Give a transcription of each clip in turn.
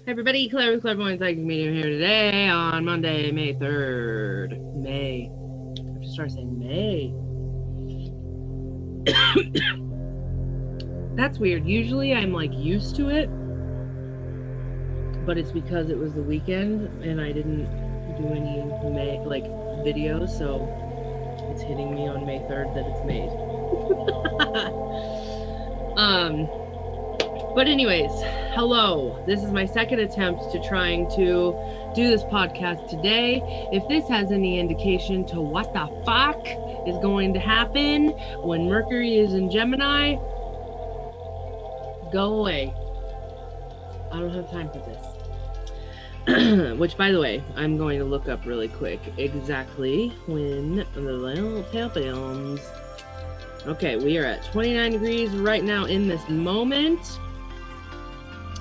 Hey everybody, Claire with Clairvoyant Psychic Medium here today on Monday, May 3rd. May. I have to start saying May. That's weird. Usually I'm like used to it, but it's because it was the weekend and I didn't do any May videos, so it's hitting me on May 3rd that it's made. But anyways, hello. This is my second attempt to trying to do this podcast today. If this has any indication to what the fuck is going to happen when Mercury is in Gemini, go away. I don't have time for this. Which, by the way, I'm going to look up really quick exactly when the little happens. Okay, we are at 29 degrees right now in this moment.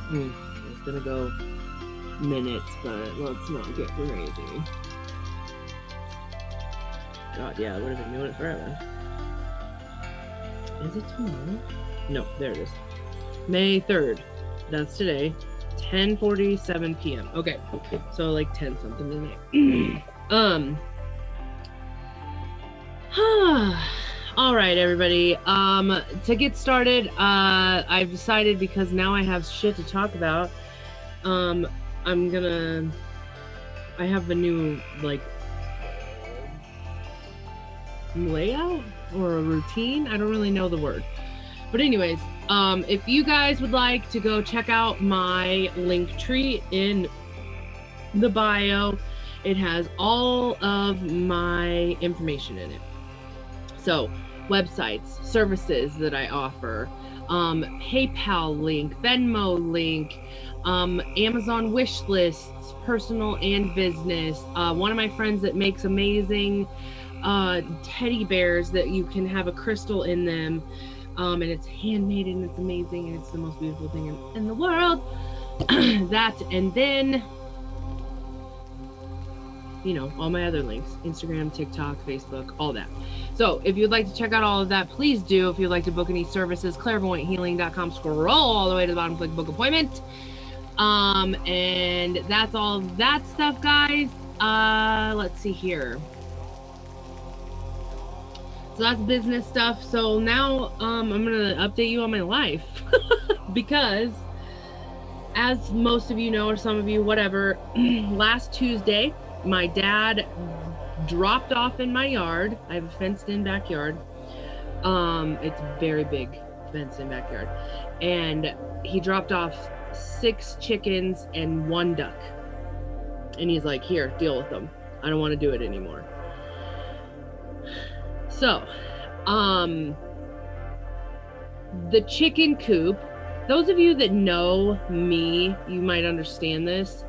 It's gonna go minutes, but let's not get crazy. God, yeah, I would have been doing it forever. Is it tomorrow? No, there it is. May 3rd. That's today. 10:47 p.m. Okay, so like 10 something tonight. All right, everybody. To get started, I've decided, because now I have shit to talk about, I have a new, layout or a routine. I don't really know the word. But anyways, if you guys would like to go check out my Linktree in the bio, it has all of my information in it. So, websites, services that I offer, PayPal link, Venmo link, Amazon wish lists, personal and business. One of my friends that makes amazing teddy bears that you can have a crystal in them, and it's handmade and it's amazing and it's the most beautiful thing in the world. That, and then, you know, all my other links, Instagram, TikTok, Facebook, all that. So if you'd like to check out all of that, please do. If you'd like to book any services, clairvoyanthealing.com, scroll all the way to the bottom, click book appointment. And that's all that stuff, guys. Let's see here. So that's business stuff. So now I'm gonna update you on my life because, as most of you know, or some of you, whatever, last Tuesday, my dad dropped off in my yard. I have a fenced-in backyard. It's very big, fenced-in backyard. And he dropped off 6 chickens and 1 duck. And he's like, here, deal with them. I don't want to do it anymore. So, the chicken coop, those of you that know me, you might understand this.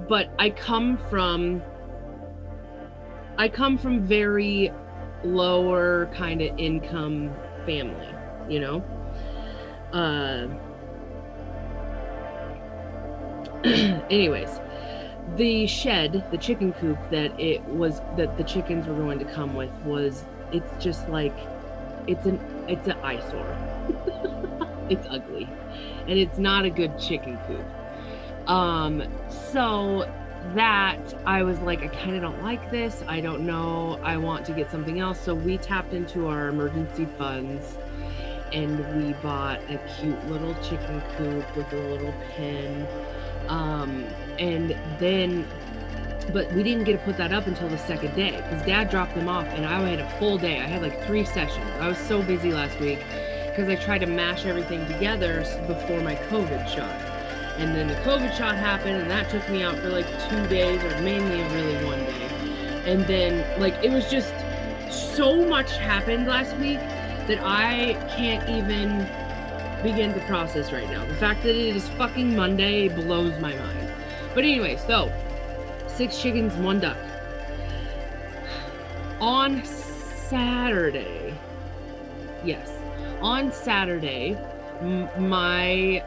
But I come from very lower kind of income family, you know? Anyways, the shed, the chicken coop that the chickens were going to come with it's just like, it's an eyesore. It's ugly. And it's not a good chicken coop. So that I was like, I kind of don't like this. I don't know. I want to get something else. So we tapped into our emergency funds and we bought a cute little chicken coop with a little pen. And then, but we didn't get to put that up until the second day because Dad dropped them off and I had a full day. I had like 3 sessions. I was so busy last week because I tried to mash everything together before my COVID shot. And then the COVID shot happened and that took me out for like 2 days, or mainly really 1 day. And then it was just so much happened last week that I can't even begin to process right now. The fact that it is fucking Monday blows my mind. But anyway, so 6 chickens, 1 duck. On Saturday, my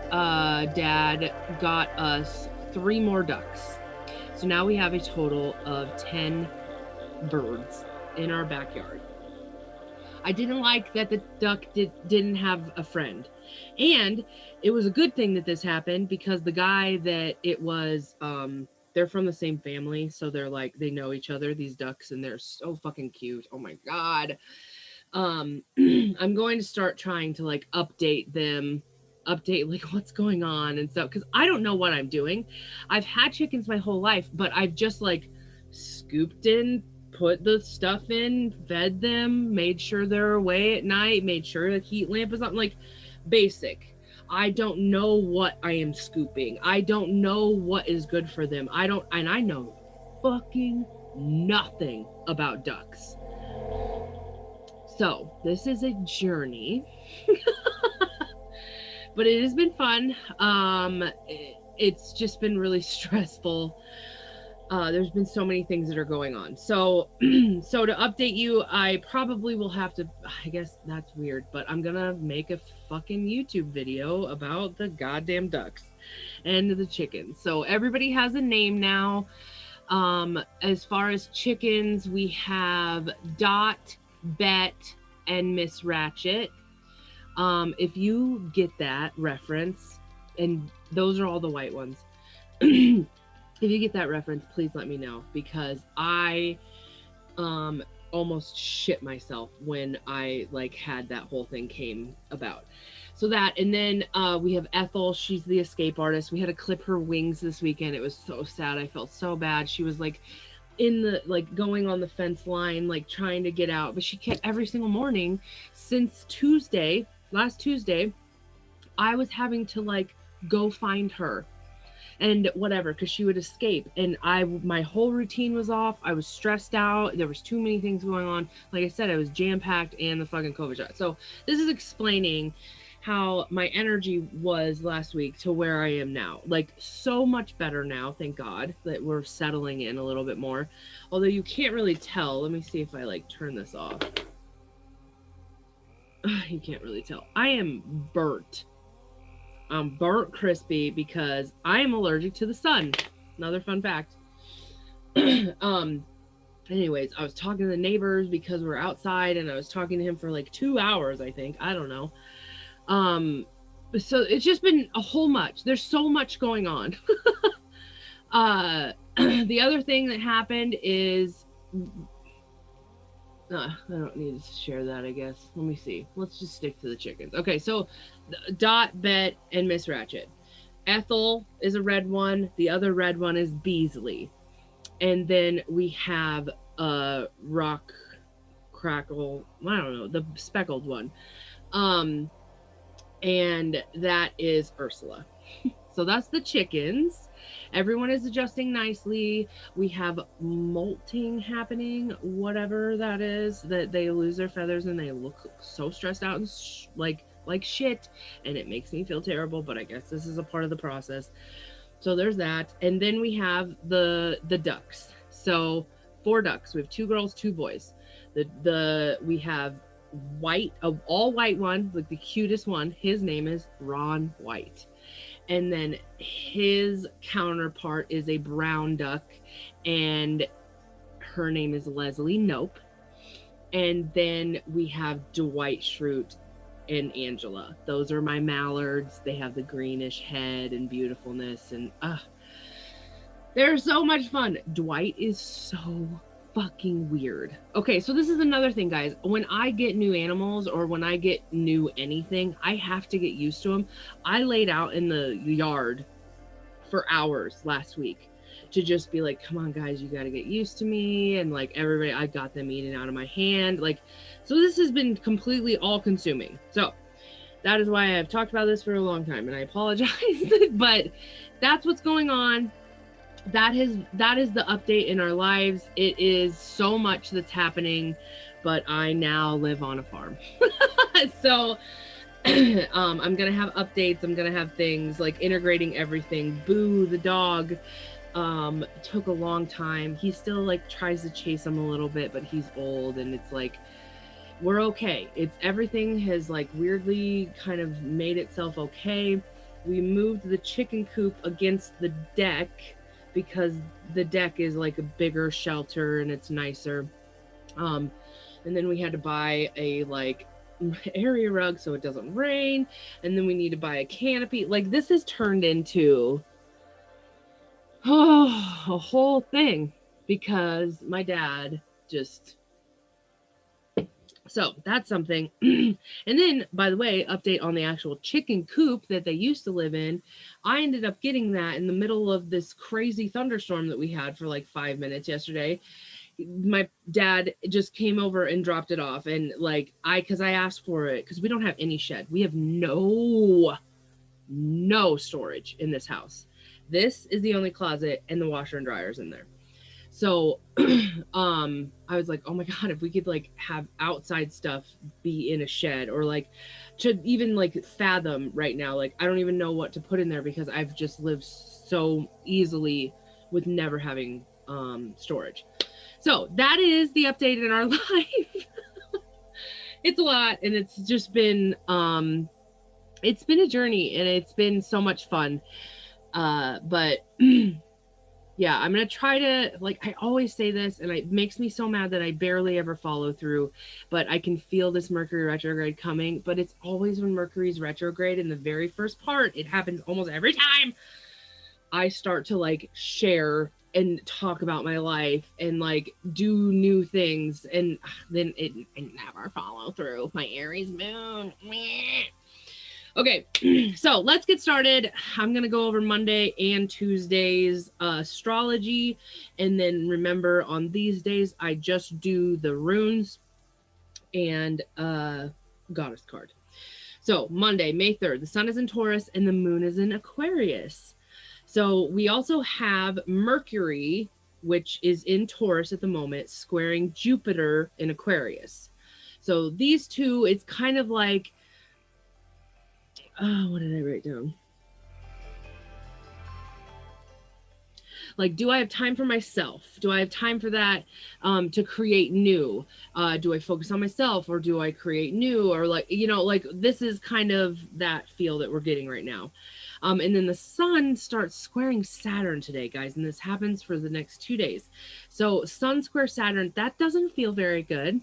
dad got us 3 more ducks. So now we have a total of 10 birds in our backyard. I didn't like that the duck didn't have a friend. And it was a good thing that this happened because the guy that it was, they're from the same family, so they're like they know each other, these ducks, and they're so fucking cute. Oh my god. I'm going to start trying to like update like what's going on and stuff, because I don't know what I'm doing. I've had chickens my whole life, but I've just like scooped in, put the stuff in, fed them, made sure they're away at night, made sure the heat lamp is on, like basic. I don't know what I am scooping. I don't know what is good for them. I know fucking nothing about ducks. So this is a journey, but it has been fun. It's just been really stressful. There's been so many things that are going on. So, so to update you, I probably will have to, I guess that's weird, but I'm gonna make a fucking YouTube video about the goddamn ducks and the chickens. So everybody has a name now. As far as chickens, we have Dot, Bet, and Miss Ratchet. If you get that reference, and those are all the white ones. If you get that reference, please let me know, because I almost shit myself when I like had that whole thing came about. So that, and then we have Ethel. She's the escape artist. We had to clip her wings this weekend. It was so sad. I felt so bad. She was like in the, like going on the fence line, like trying to get out, but she kept every single morning since last Tuesday, I was having to like go find her and whatever, because she would escape, and my whole routine was off. I was stressed out. There was too many things going on. Like I said, I was jam-packed, and the fucking COVID shot. So this is explaining how my energy was last week to where I am now. Like so much better now, thank God, that we're settling in a little bit more. Although you can't really tell. Let me see if I like turn this off. You can't really tell. I am burnt. I'm burnt crispy because I am allergic to the sun. Another fun fact. Anyways, I was talking to the neighbors because we're outside, and I was talking to him for like 2 hours, I think. I don't know. So it's just been a whole much. There's so much going on. The other thing that happened is I don't need to share that, I guess. Let me see. Let's just stick to the chickens. Okay, so Dot, Bet, and Miss Ratchet. Ethel is a red one. The other red one is Beasley. And then we have Rock Crackle. I don't know, the speckled one. And that is Ursula. So that's the chickens. Everyone is adjusting nicely. We have molting happening, whatever that is, that they lose their feathers and they look so stressed out and like shit, and it makes me feel terrible, but I guess this is a part of the process. So there's that. And then we have the ducks. So 4 ducks. We have 2 girls, 2 boys. We have white, all white one, like the cutest one. His name is Ron White. And then his counterpart is a brown duck, and her name is Leslie Nope. And then we have Dwight Schrute and Angela. Those are my mallards. They have the greenish head and beautifulness, and they're so much fun. Dwight is so fucking weird. Okay, so this is another thing, guys. When I get new animals or when I get new anything, I have to get used to them. I laid out in the yard for hours last week to just be like, come on, guys, you got to get used to me. And like everybody, I got them eating out of my hand. Like, so this has been completely all consuming. So that is why I've talked about this for a long time, and I apologize, but that's what's going on. That is the update in our lives. It is so much that's happening, but I now live on a farm. So I'm gonna have updates. I'm gonna have things like integrating everything. Boo, the dog, took a long time. He still like tries to chase him a little bit, but he's old, and it's like we're okay. It's everything has like weirdly kind of made itself okay. We moved the chicken coop against the deck because the deck is like a bigger shelter and it's nicer. And then we had to buy a like area rug so it doesn't rain, and then we need to buy a canopy. Like, this has turned into a whole thing because my dad just, so that's something. And then, by the way, update on the actual chicken coop that they used to live in. I ended up getting that in the middle of this crazy thunderstorm that we had for like 5 minutes yesterday. My dad just came over and dropped it off, and like, because I asked for it, because we don't have any shed. We have no storage in this house. This is the only closet, and the washer and dryer's in there. So I was like, oh my god, if we could like have outside stuff be in a shed, or like to even like fathom right now, like I don't even know what to put in there because I've just lived so easily with never having storage. So that is the update in our life. It's a lot, and it's just been a journey, and it's been so much fun. But yeah, I'm going to try to, like, I always say this, and it makes me so mad that I barely ever follow through, but I can feel this Mercury retrograde coming. But it's always when Mercury's retrograde in the very first part, it happens almost every time, I start to like share and talk about my life and like do new things, and then it never follow through. My Aries moon. Okay, so let's get started. I'm going to go over Monday and Tuesday's astrology. And then remember, on these days, I just do the runes and goddess card. So Monday, May 3rd, the sun is in Taurus and the moon is in Aquarius. So we also have Mercury, which is in Taurus at the moment, squaring Jupiter in Aquarius. So these two, it's kind of like, what did I write down? Like, do I have time for myself? Do I have time for that to create new? Do I focus on myself, or do I create new? Or like, like this is kind of that feel that we're getting right now. And then the sun starts squaring Saturn today, guys, and this happens for the next 2 days. So sun square Saturn, that doesn't feel very good.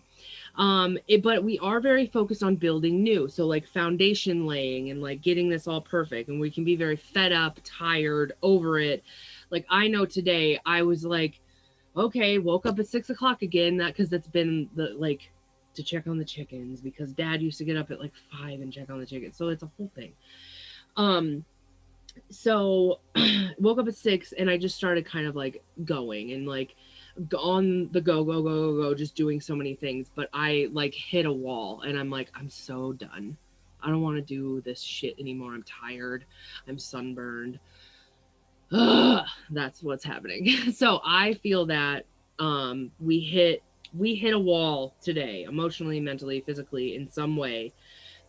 But we are very focused on building new. So like foundation laying and like getting this all perfect. And we can be very fed up, tired, over it. Like I know today I was like, okay, woke up at 6 o'clock again. That because that's been the like to check on the chickens, because dad used to get up at like 5 and check on the chickens. So it's a whole thing. So woke up at 6 and I just started kind of like going and like on the go, just doing so many things. But I like hit a wall and I'm like, I'm so done. I don't want to do this shit anymore. I'm tired. I'm sunburned. Ugh, that's what's happening. So I feel that we hit a wall today, emotionally, mentally, physically, in some way,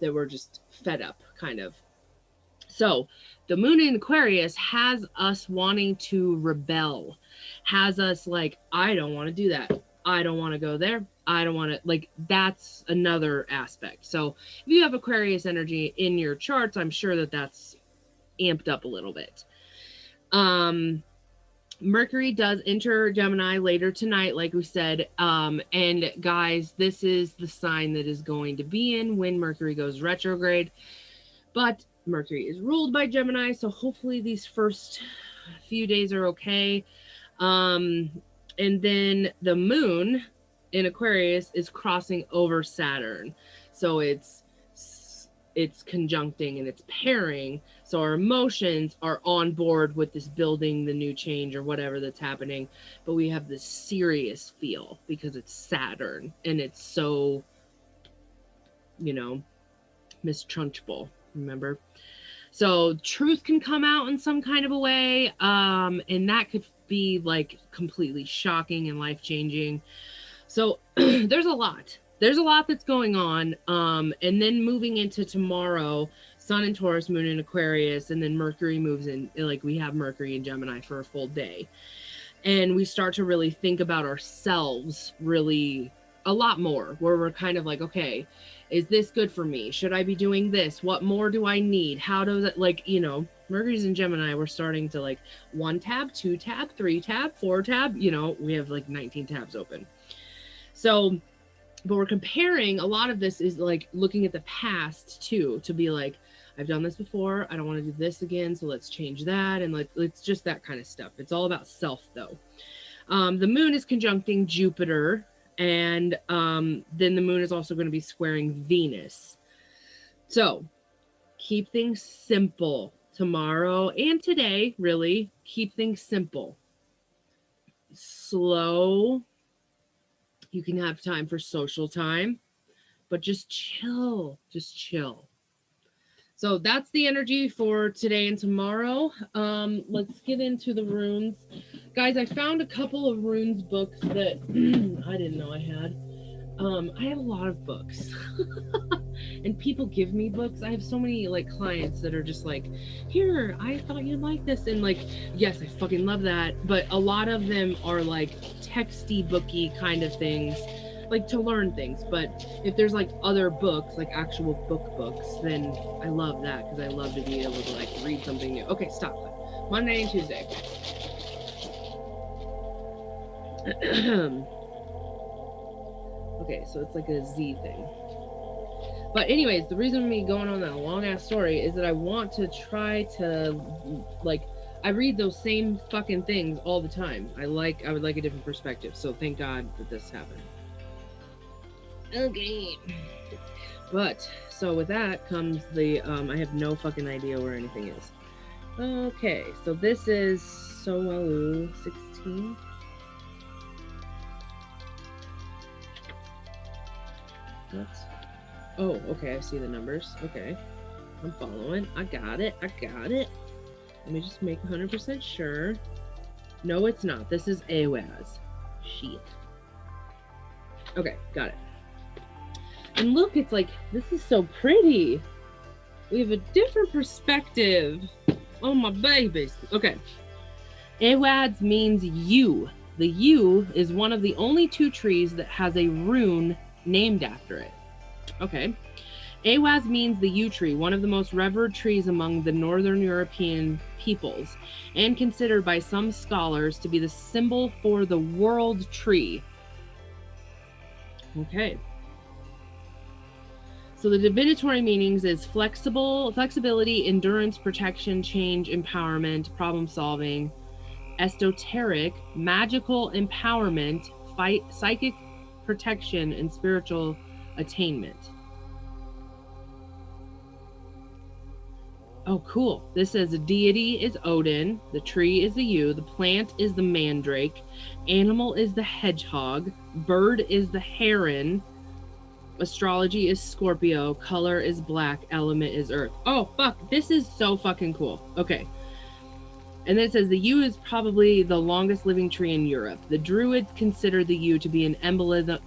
that we're just fed up, kind of. So the moon in Aquarius has us wanting to rebel, has us like, I don't want to do that. I don't want to go there. I don't want to, like, that's another aspect. So if you have Aquarius energy in your charts, I'm sure that that's amped up a little bit. Mercury does enter Gemini later tonight, like we said. And guys, this is the sign that is going to be in when Mercury goes retrograde. But Mercury is ruled by Gemini, so hopefully these first few days are okay. And then the moon in Aquarius is crossing over Saturn. So it's conjuncting and it's pairing. So our emotions are on board with this building the new change or whatever that's happening. But we have this serious feel because it's Saturn and it's so, mistrunchable. Remember? So truth can come out in some kind of a way. And that could be like completely shocking and life-changing. So there's a lot that's going on. And then moving into tomorrow, Sun in Taurus, Moon in Aquarius, and then Mercury moves in, like we have Mercury in Gemini for a full day. And we start to really think about ourselves really a lot more, where we're kind of like, okay, is this good for me? Should I be doing this? What more do I need? How does it, like, Mercury's in Gemini, we're starting to like 1 tab, 2 tab, 3 tab, 4 tab, we have like 19 tabs open. So But we're comparing, a lot of this is like looking at the past too, to be like, I've done this before, I don't want to do this again, so let's change that. And like, it's just that kind of stuff. It's all about self though. The moon is conjuncting Jupiter, and then the moon is also going to be squaring Venus. So keep things simple tomorrow and today, really. Keep things simple. Slow. You can have time for social time, but just chill. Just chill. So that's the energy for today and tomorrow. Let's get into the runes. Guys, I found a couple of runes books that I didn't know I had. I have a lot of books. And people give me books. I have so many like clients that are just like, here, I thought you'd like this. And like, yes, I fucking love that. But a lot of them are like texty booky kind of things, like to learn things. But if there's like other books, like actual books, then I love that because I love to be able to like read something new. Okay, stop. Monday and Tuesday. Okay, so it's like a Z thing. But anyways, the reason me going on that long ass story is that I want to try to like, I read those same fucking things all the time. I would like a different perspective. So thank God that this happened. Okay. But so with that comes the I have no fucking idea where anything is. Okay, so this is Sowalu 16. What? Oh, okay, I see the numbers. Okay. I'm following. I got it. Let me just make 100% sure. No, it's not. This is Ehwaz. Shit. Okay, got it. And look, it's like, this is so pretty. We have a different perspective. Oh, my babies. Okay. Ehwaz means yew. The yew is one of the only 2 trees that has a rune named after it. Okay. Ehwaz means the yew tree, one of the most revered trees among the Northern European peoples, and considered by some scholars to be the symbol for the world tree. Okay. So the divinatory meanings is flexibility, endurance, protection, change, empowerment, problem solving, esoteric, magical empowerment, psychic protection, and spiritual attainment. Oh, cool. This says the deity is Odin, the tree is the yew, the plant is the mandrake, animal is the hedgehog, bird is the heron, astrology is Scorpio, color is black, element is earth. Oh, fuck. This is so fucking cool. Okay. And then it says the yew is probably the longest living tree in Europe. The Druids considered the yew to be an emblem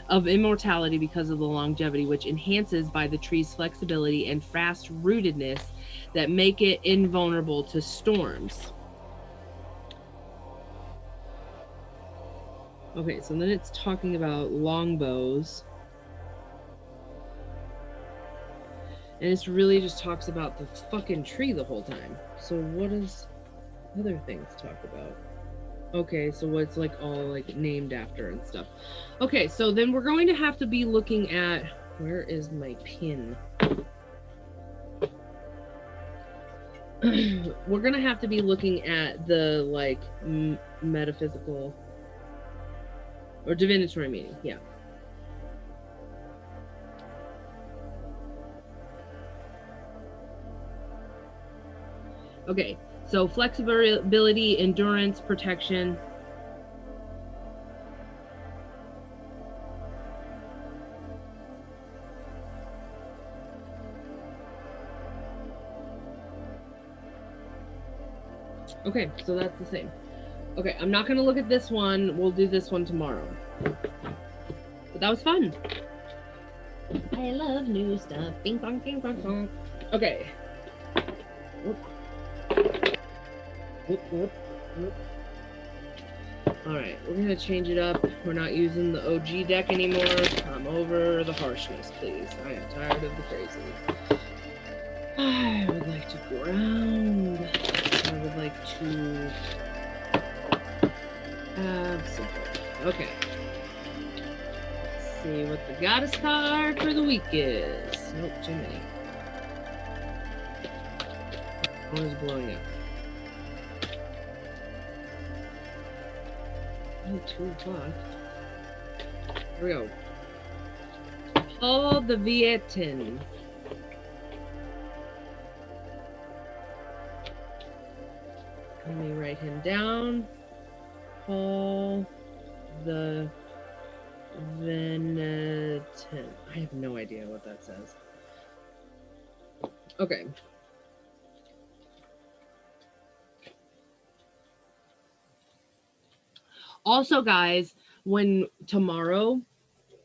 of immortality because of the longevity, which enhances by the tree's flexibility and fast rootedness that make it invulnerable to storms. Okay, so then it's talking about longbows. And it's really just talks about the fucking tree the whole time. So what does other things talk about? Okay, so what's like all like named after and stuff. Okay, so then we're going to have to be looking at, where is my pin? We're going to have to be looking at the like metaphysical or divinatory meaning. Yeah. Okay, so flexibility, endurance, protection. Okay, so that's the same. Okay, I'm not going to look at this one. We'll do this one tomorrow. But that was fun. I love new stuff. Bing, bong, bing, bong, bong. Okay. Oop. Alright, we're gonna change it up. We're not using the OG deck anymore. Come over the harshness, please. I am tired of the crazy. I would like to ground. I would like to have simple. Okay. see what the goddess card for the week is. Nope, too many. One is blowing up. Oh, 2 o'clock. Here we go. Paul the Vietin. Let me write him down. Paul the Venetin. I have no idea what that says. Okay. Also, guys, tomorrow,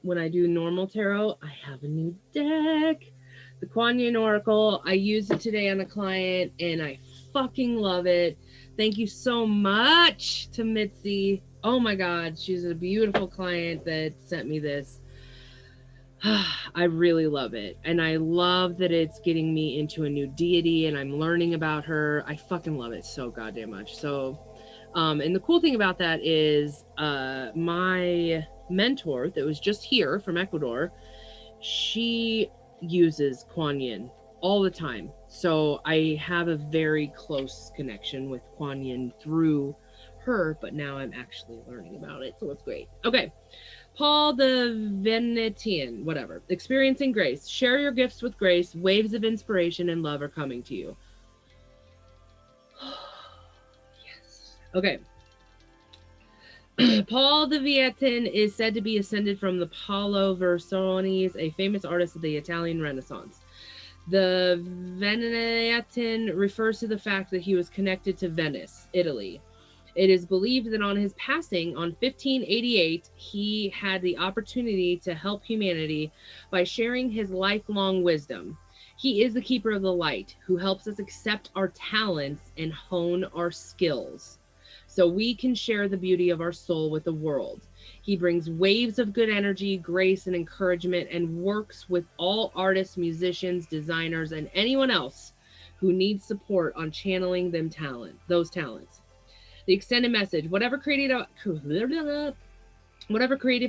when I do normal tarot, I have a new deck. The Kuan Yin Oracle. I used it today on a client, and I fucking love it. Thank you so much to Mitzi. Oh my God, she's a beautiful client that sent me this. I really love it. And I love that it's getting me into a new deity and I'm learning about her. I fucking love it so goddamn much. So, and the cool thing about that is my mentor that was just here from Ecuador, she uses Kuan Yin all the time. So I have a very close connection with Kuan Yin through her, but now I'm actually learning about it. So it's great. Okay. Paul the Venetian, whatever. Experiencing grace. Share your gifts with grace. Waves of inspiration and love are coming to you. Yes. Okay. Paul the Vietin is said to be ascended from the Paolo Veronese, a famous artist of the Italian Renaissance. The Venetian refers to the fact that he was connected to Venice, Italy. It is believed that on his passing on 1588, he had the opportunity to help humanity by sharing his lifelong wisdom. He is the keeper of the light who helps us accept our talents and hone our skills so we can share the beauty of our soul with the world. He brings waves of good energy, grace, and encouragement, and works with all artists, musicians, designers, and anyone else who needs support on channeling those talents. The extended message, whatever creative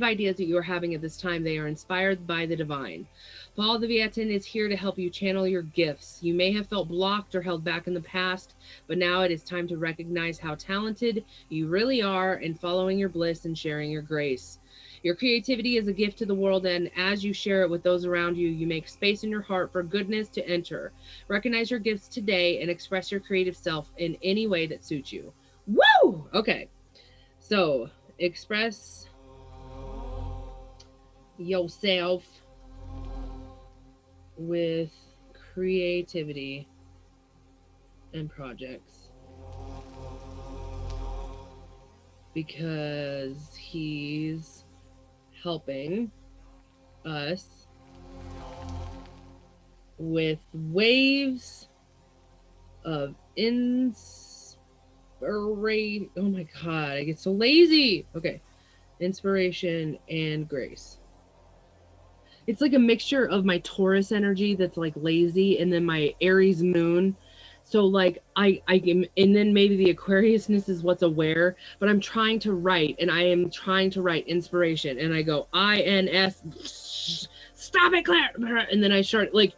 ideas that you are having at this time, they are inspired by the divine. Paul the Vietin is here to help you channel your gifts. You may have felt blocked or held back in the past, but now it is time to recognize how talented you really are and following your bliss and sharing your grace. Your creativity is a gift to the world, and as you share it with those around you, you make space in your heart for goodness to enter. Recognize your gifts today and express your creative self in any way that suits you. Woo! Okay. So, express yourself with creativity and projects. Because he's helping us with waves of oh my God, I get so lazy. Okay. Inspiration and grace. It's like a mixture of my Taurus energy that's like lazy and then my Aries moon. So like I am, and then maybe the Aquariusness is what's aware, but I'm trying to write and I am trying to write inspiration and I go INS, stop it, Claire. And then I start like,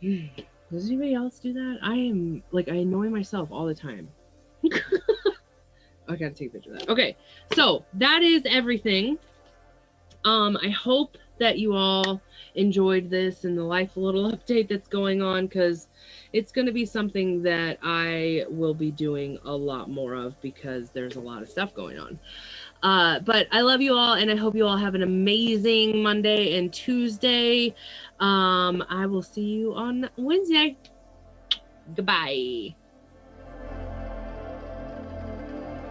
does anybody else do that? I am like, I annoy myself all the time. I gotta take a picture of that. Okay, so that is everything. I hope that you all enjoyed this and the life little update that's going on, because it's going to be something that I will be doing a lot more of because there's a lot of stuff going on. But I love you all, and I hope you all have an amazing Monday and Tuesday. I will see you on Wednesday. Goodbye.